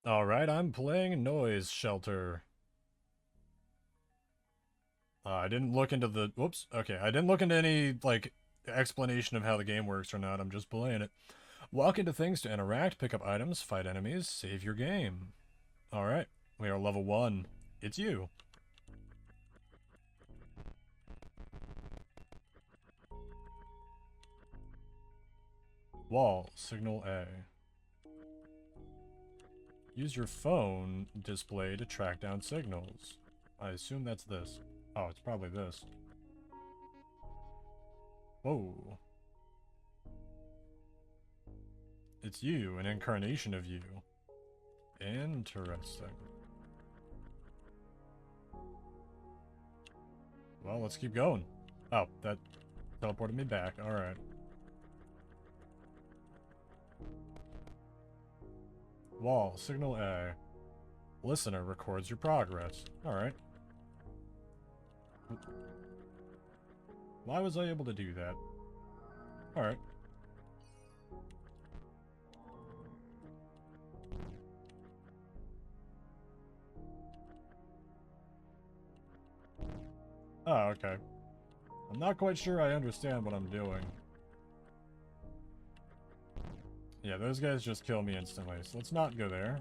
Alright, I'm playing Noise Shelter. I didn't look into the... Whoops. Okay, I didn't look into any, like, explanation of how the game works or not. I'm just playing it. Walk into things to interact, pick up items, fight enemies, save your game. Alright, we are level 1. It's you. Wall, signal A. Use your phone display to track down signals. I assume that's this. Oh, it's probably this. Whoa. It's you, an incarnation of you. Interesting. Well, let's keep going. Oh, that teleported me back. Alright. Wall, signal A. Listener records your progress. Alright. Why was I able to do that? Alright. Oh, okay. I'm not quite sure I understand what I'm doing. Yeah, those guys just kill me instantly, so let's not go there.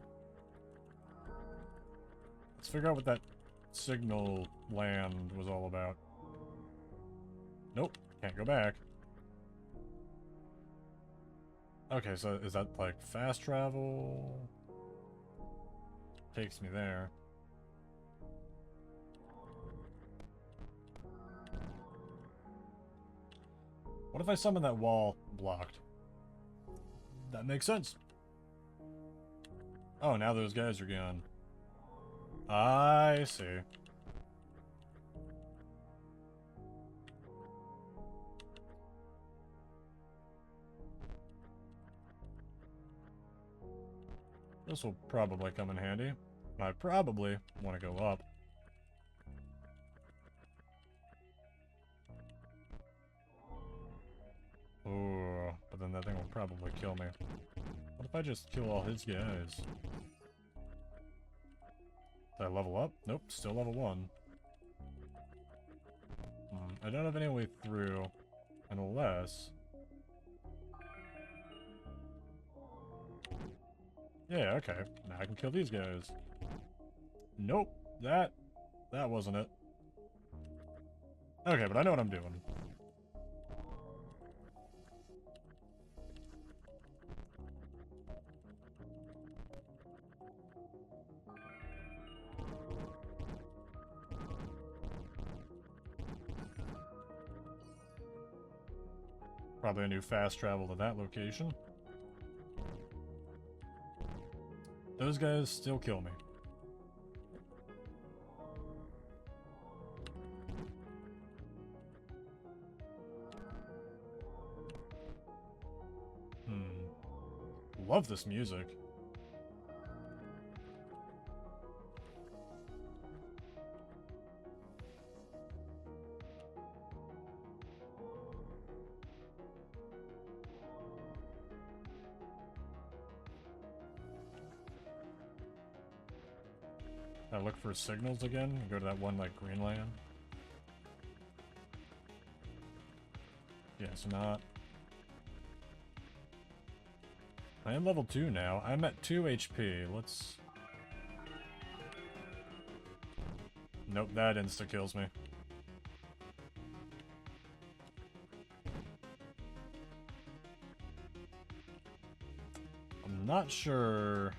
Let's figure out what that signal land was all about. Nope, can't go back. Okay, so is that like fast travel? Takes me there. What if I summon that wall blocked? That makes sense. Oh, now those guys are gone. I see. This will probably come in handy. I probably want to go up. Ooh, but then that thing will probably kill me. What if I just kill all his guys? Did I level up? Nope, still level 1. I don't have any way through, unless... Yeah, okay. Now I can kill these guys. Nope, that wasn't it. Okay, but I know what I'm doing. Probably a new fast travel to that location. Those guys still kill me. Love this music. I look for signals again, go to that one, like, green land. Yes, not. I am level 2 now. I'm at 2 HP. Let's... Nope, that insta-kills me. I'm not sure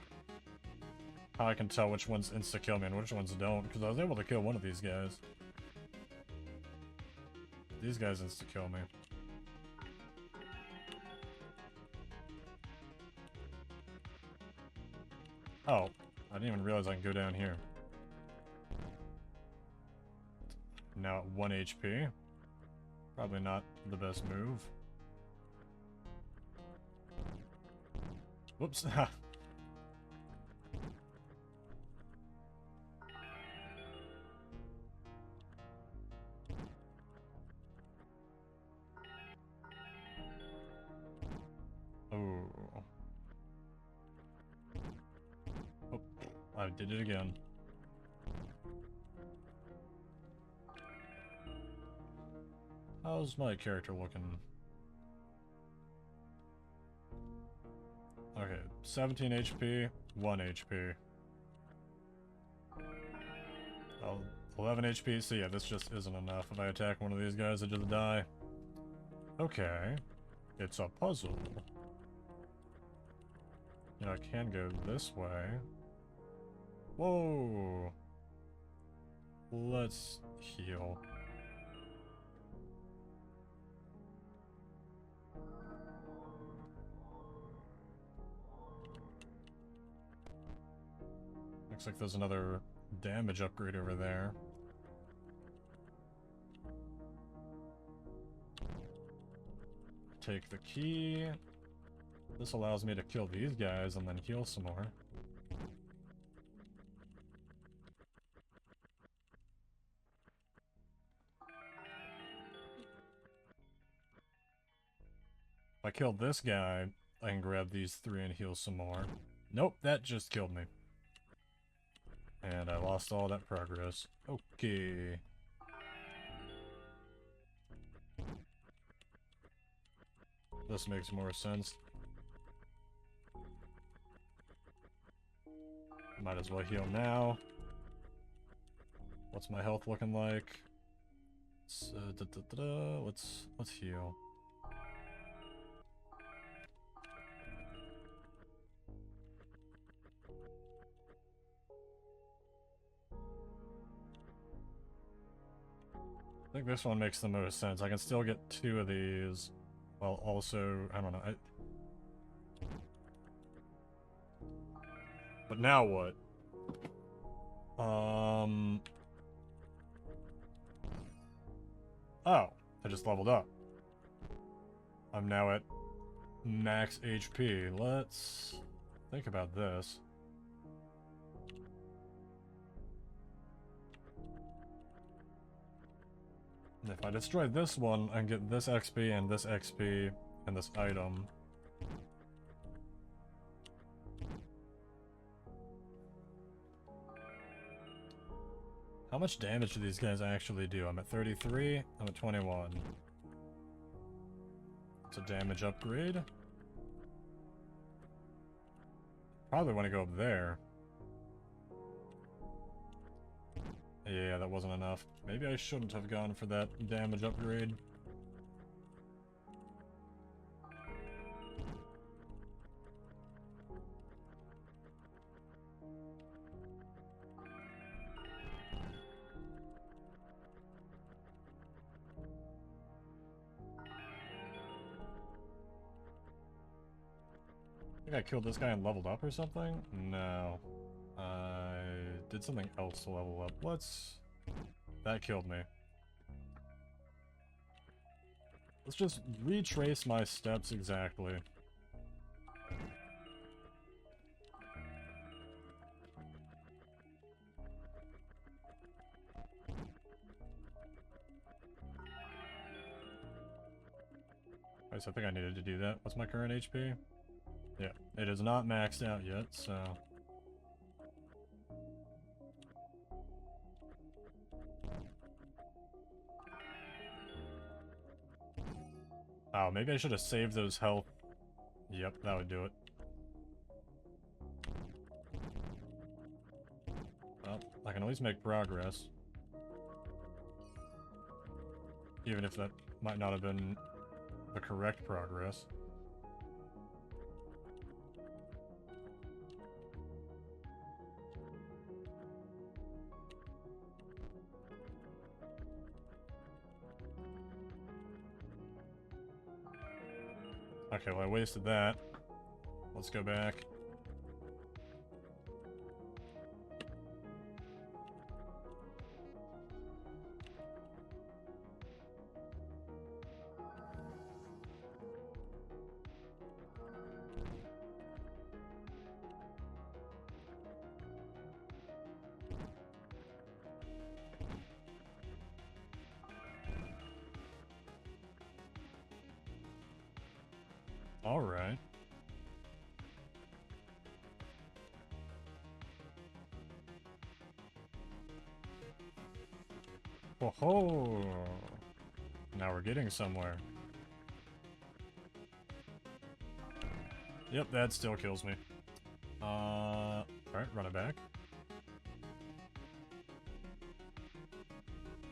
how I can tell which ones insta-kill me and which ones don't, because I was able to kill one of these guys. These guys insta-kill me. Oh, I didn't even realize I can go down here. Now at 1 HP. Probably not the best move. Whoops. Oh. Oh, I did it again. How's my character looking? Okay, 17 HP, 1 HP. Oh, 11 HP, so yeah, this just isn't enough. If I attack one of these guys, I just die. Okay. It's a puzzle. You know, I can go this way. Whoa! Let's heal. Looks like there's another damage upgrade over there. Take the key. This allows me to kill these guys and then heal some more. If I kill this guy, I can grab these 3 and heal some more. Nope, that just killed me. And I lost all that progress. Okay. This makes more sense. Might as well heal now. What's my health looking like? Let's heal. I think this one makes the most sense. I can still get 2 of these, while also, I don't know. But now what? Oh, I just leveled up. I'm now at max HP. Let's think about this. If I destroy this one, I can get this XP and this XP and this item. How much damage do these guys actually do? I'm at 33, I'm at 21. It's a damage upgrade. Probably want to go up there. Yeah, that wasn't enough. Maybe I shouldn't have gone for that damage upgrade. I think I killed this guy and leveled up or something? No. I did something else to level up. That killed me. Let's just retrace my steps exactly. Alright, so I think I needed to do that. What's my current HP? Yeah, it is not maxed out yet, so... Oh, maybe I should have saved those health. Yep, that would do it. Well, I can always make progress. Even if that might not have been the correct progress. Okay, well I wasted that. Let's go back. Alright. Oh ho! Now we're getting somewhere. Yep, that still kills me. Alright, run it back.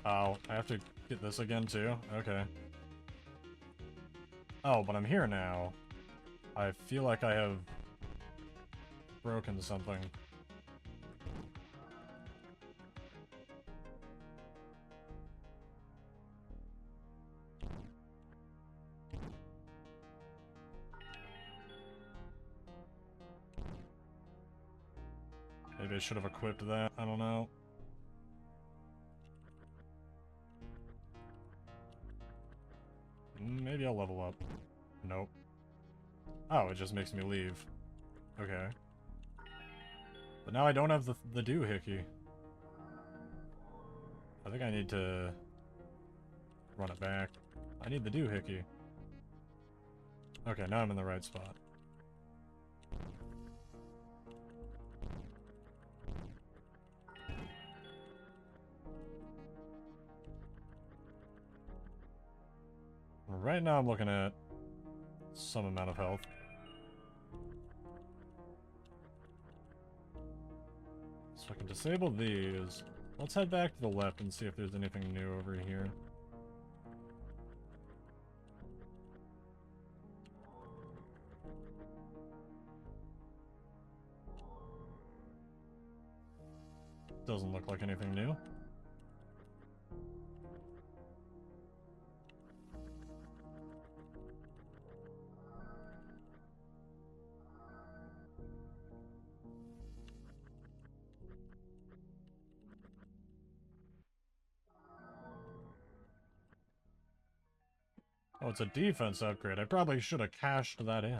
Oh, I have to get this again too? Okay. Oh, but I'm here now. I feel like I have broken something. Maybe I should have equipped that. I don't know. Maybe I'll level up. Nope. Oh, it just makes me leave. Okay. But now I don't have the doohickey. I think I need to run it back. I need the doohickey. Okay, now I'm in the right spot. Right now I'm looking at some amount of health. So I can disable these. Let's head back to the left and see if there's anything new over here. Doesn't look like anything new. Oh, it's a defense upgrade. I probably should have cashed that in.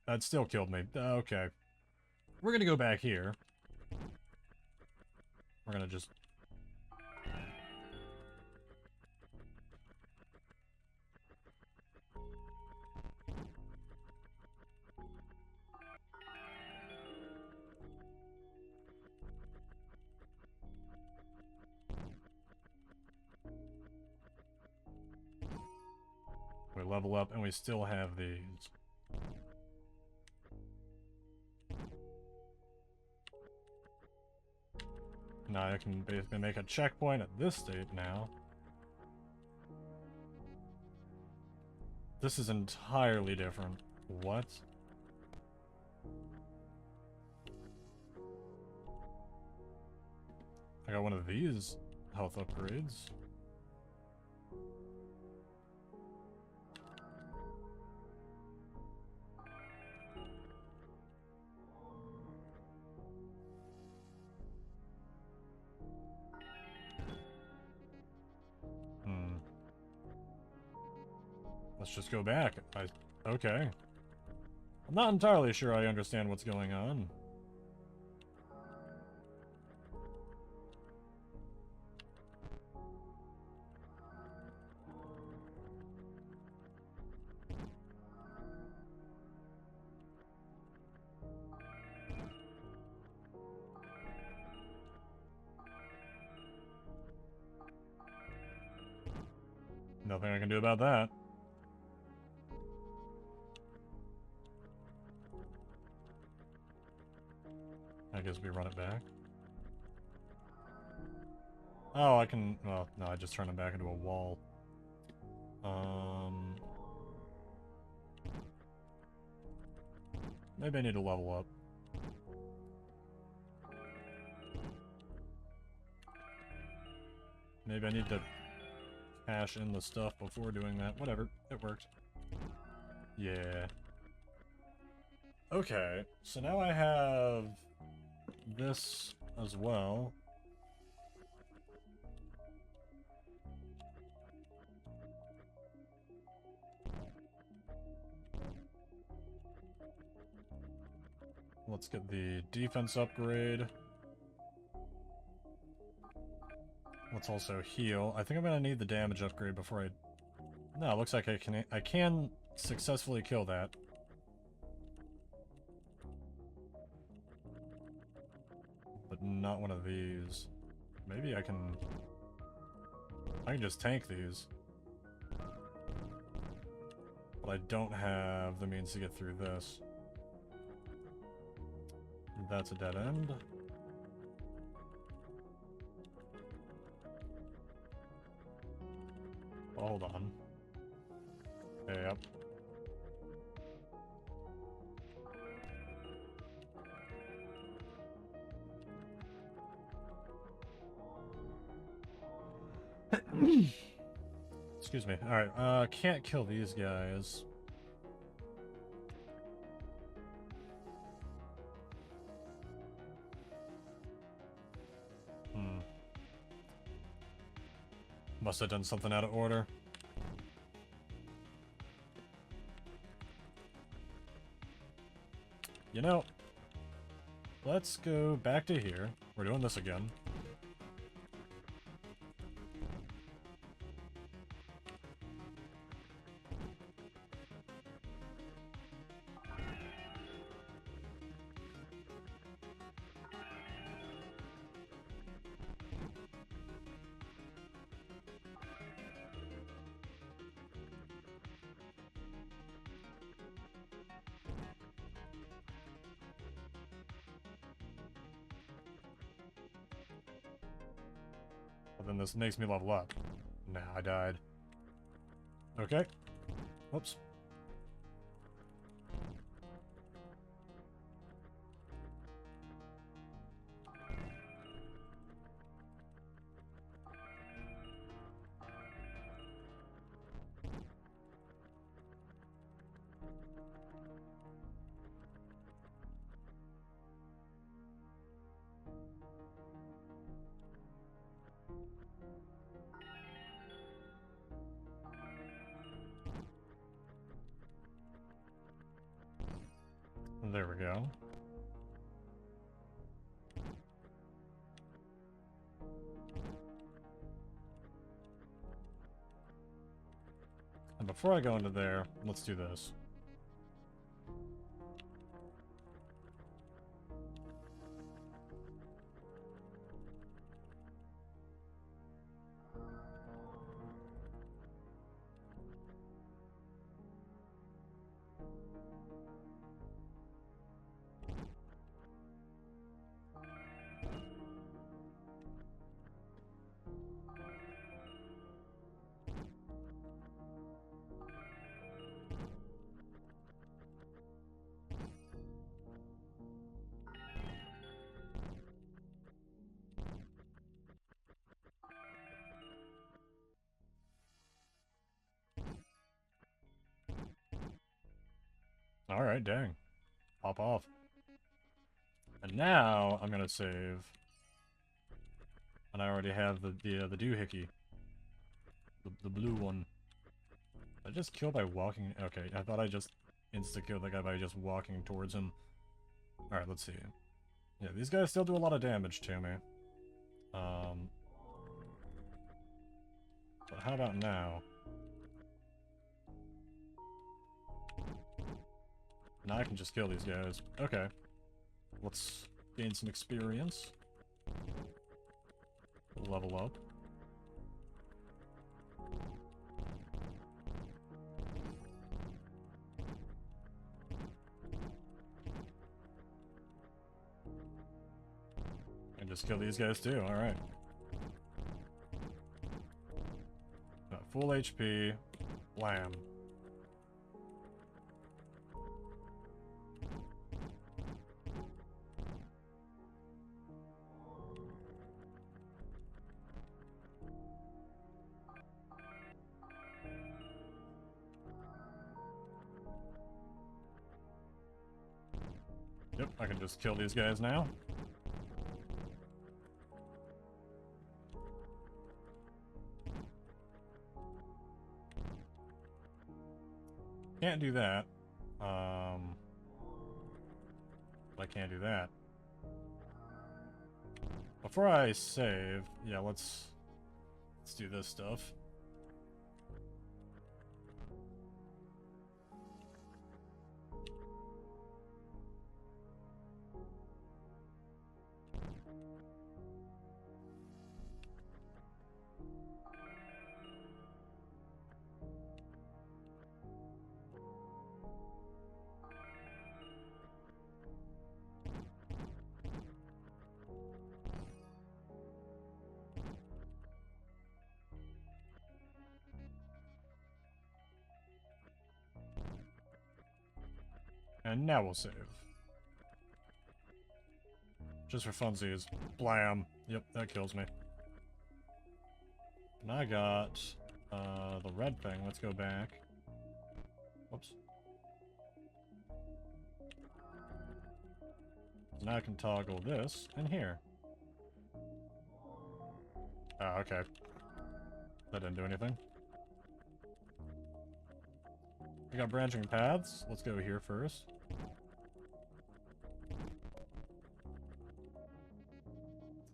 That still killed me. Okay. We're gonna go back here. We're gonna just... We level up and we still have these. Now I can basically make a checkpoint at this state now. This is entirely different. What? I got one of these health upgrades. Let's just go back. Okay. I'm not entirely sure I understand what's going on. Nothing I can do about that. I guess we run it back. Oh, I can... Well, no, I just turn it back into a wall. Maybe I need to level up. Maybe I need to cash in the stuff before doing that. Whatever, it worked. Yeah. Okay, so now I have this as well. Let's get the defense upgrade. Let's also heal. I think I'm gonna need the damage upgrade before I... No, it looks like I can successfully kill that. But not one of these. Maybe I can just tank these. But I don't have the means to get through this. That's a dead end. Oh, hold on. Yep. Excuse me. Alright, can't kill these guys. Must have done something out of order. You know, let's go back to here. We're doing this again. But then this makes me level up. Nah, I died. Okay. Whoops. There we go. And before I go into there, let's do this. Alright, dang. Pop off. And now, I'm gonna save. And I already have the doohickey. The blue one. I just killed by walking. Okay, I thought I just insta-killed the guy by just walking towards him. Alright, let's see. Yeah, these guys still do a lot of damage to me. But how about now? Now I can just kill these guys. Okay. Let's gain some experience. Level up. And just kill these guys too, alright. Full HP. Blam. Yep, I can just kill these guys now. Can't do that. I can't do that. Before I save, yeah, let's do this stuff. And now we'll save. Just for funsies. Blam. Yep, that kills me. And I got the red thing. Let's go back. Whoops. So now I can toggle this in here. Oh, okay. That didn't do anything. We got branching paths. Let's go here first.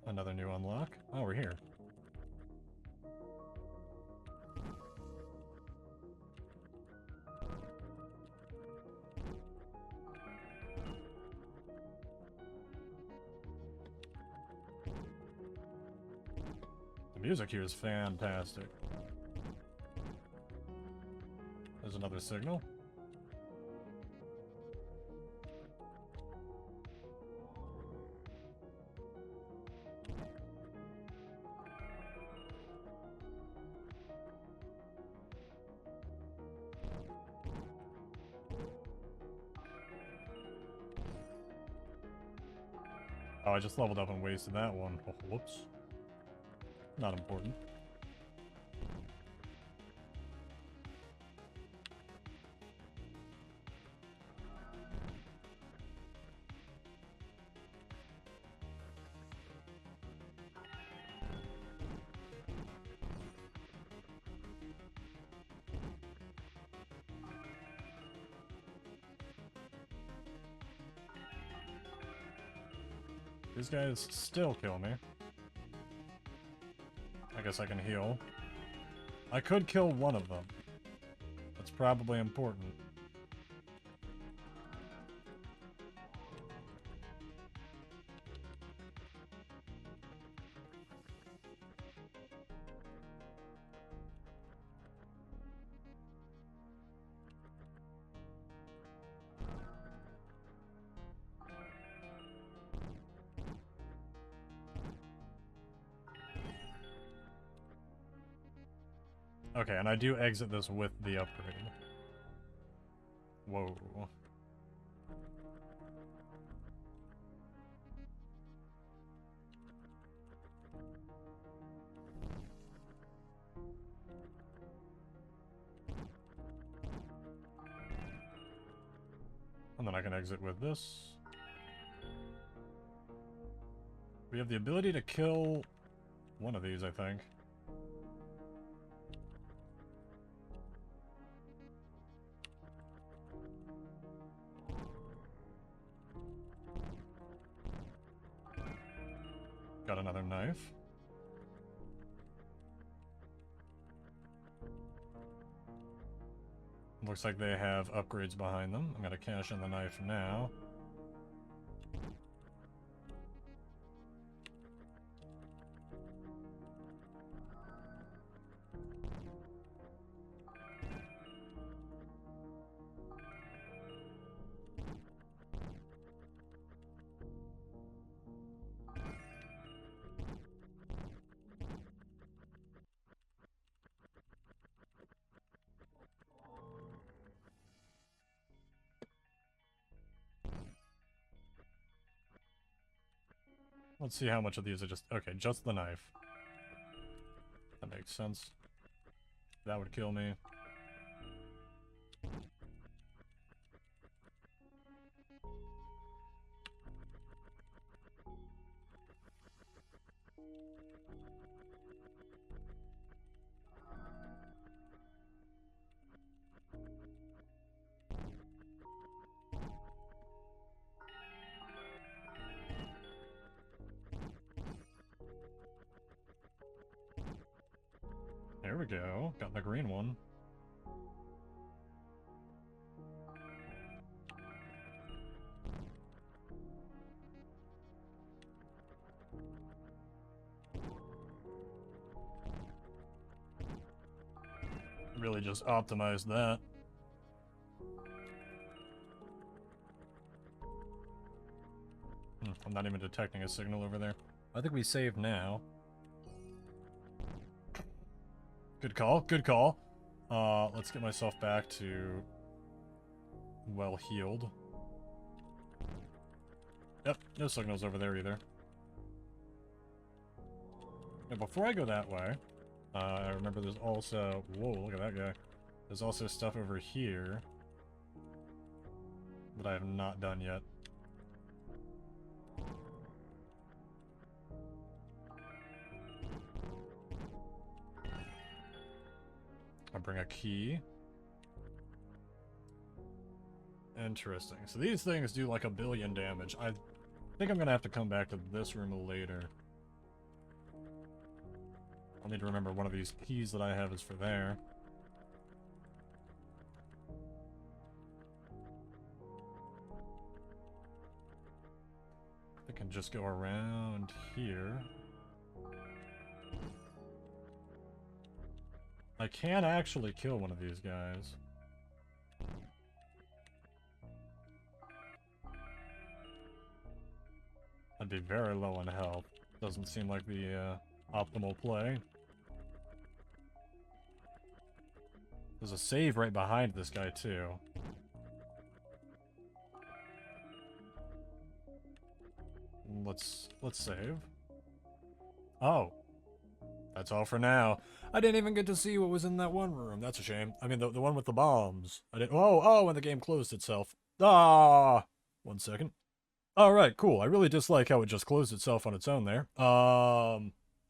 Another new unlock. Oh, we're here. The music here is fantastic. There's another signal. Oh, I just leveled up and wasted that one. Oh, whoops. Not important. These guys still kill me. I guess I can heal. I could kill one of them. That's probably important. Okay, and I do exit this with the upgrade. Whoa. And then I can exit with this. We have the ability to kill one of these, I think. Got another knife. Looks like they have upgrades behind them. I'm gonna cash in the knife now. Let's see how much of these are just... Okay, just the knife. That makes sense. That would kill me. There we go. Got the green one. Really just optimized that. I'm not even detecting a signal over there. I think we save now. Good call, good call. Let's get myself back to well healed. Yep, no signals over there either. Now, before I go that way, I remember there's also... Whoa, look at that guy. There's also stuff over here that I have not done yet. I'll bring a key. Interesting. So these things do like 1 billion damage. I think I'm gonna have to come back to this room later. I'll need to remember one of these keys that I have is for there. I can just go around here. I can actually kill one of these guys. I'd be very low in health. Doesn't seem like the optimal play. There's a save right behind this guy too. Let's save. Oh. That's all for now. I didn't even get to see what was in that one room. That's a shame. I mean, the one with the bombs. I didn't... Oh, when the game closed itself. Ah! 1 second. Alright, cool. I really dislike how it just closed itself on its own there. Oh,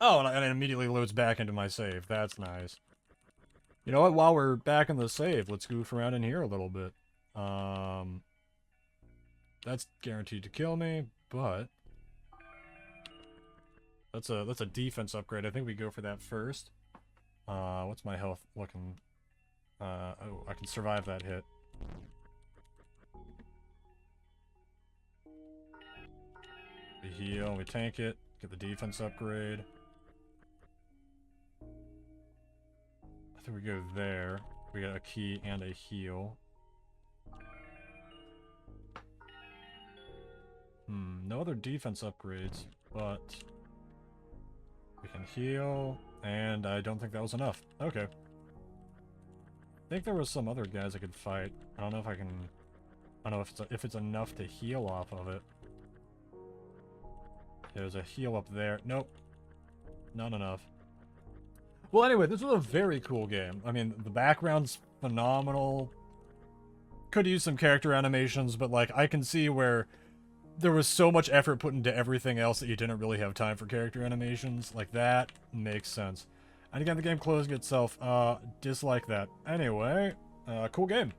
and it immediately loads back into my save. That's nice. You know what? While we're back in the save, let's goof around in here a little bit. That's guaranteed to kill me, but... That's a defense upgrade. I think we go for that first. What's my health looking? Oh, I can survive that hit. We heal, we tank it, get the defense upgrade. I think we go there. We got a key and a heal. No other defense upgrades, but... We can heal, and I don't think that was enough. Okay. I think there was some other guys I could fight. I don't know if I can... I don't know if it's enough to heal off of it. There's a heal up there. Nope. Not enough. Well, anyway, this was a very cool game. I mean, the background's phenomenal. Could use some character animations, but, like, I can see where... There was so much effort put into everything else that you didn't really have time for character animations. Like, that makes sense. And again, the game closing itself, dislike that. Anyway, cool game.